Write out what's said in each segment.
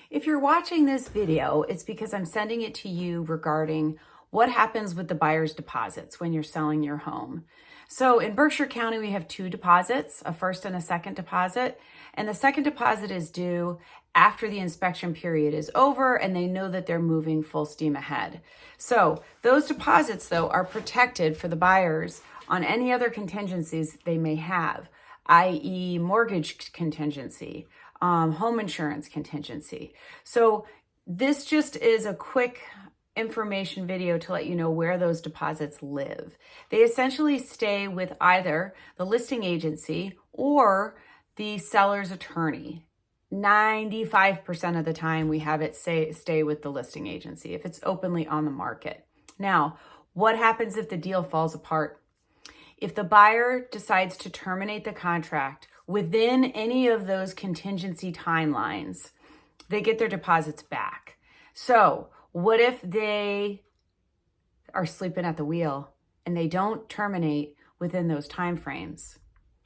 If you're watching this video, it's because I'm sending it to you regarding what happens with the buyer's deposits when you're selling your home. So in Berkshire County, we have two deposits, a first and a second deposit. And the second deposit is due after the inspection period is over and they know that they're moving full steam ahead. So those deposits, though, are protected for the buyers on any other contingencies they may have, i.e. mortgage contingency, home insurance contingency. So this just is a quick information video to let you know where those deposits live. They essentially stay with either the listing agency or the seller's attorney. 95% of the time we have it stay with the listing agency if it's openly on the market. Now, what happens if the deal falls apart? If the buyer decides to terminate the contract within any of those contingency timelines, they get their deposits back. So what if they are sleeping at the wheel and they don't terminate within those timeframes?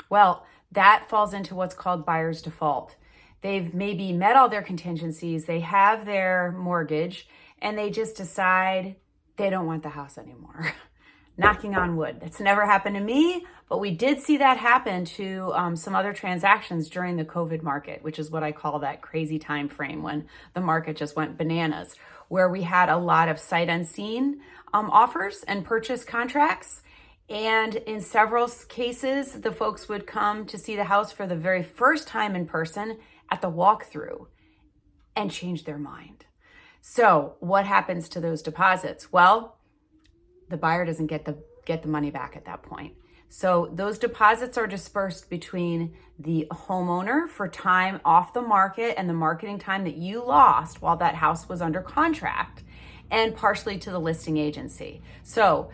Well, that falls into what's called buyer's default. They've maybe met all their contingencies, they have their mortgage, and they just decide they don't want the house anymore. Knocking on wood. That's never happened to me, but we did see that happen to some other transactions during the COVID market, which is what I call that crazy time frame when the market just went bananas, where we had a lot of sight unseen offers and purchase contracts. And in several cases, the folks would come to see the house for the very first time in person at the walkthrough and change their mind. So what happens to those deposits? Well, the buyer doesn't get the money back at that point. So those deposits are dispersed between the homeowner for time off the market and the marketing time that you lost while that house was under contract, and partially to the listing agency. So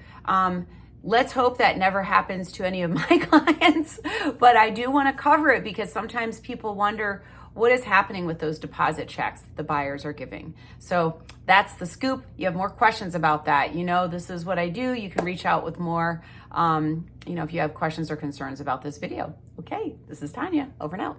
let's hope that never happens to any of my clients, but I do want to cover it because sometimes people wonder what is happening with those deposit checks the buyers are giving. So that's the scoop. You have more questions about that, this is what I do. You can reach out with more, if you have questions or concerns about this video. Okay, this is Tanya, over and out.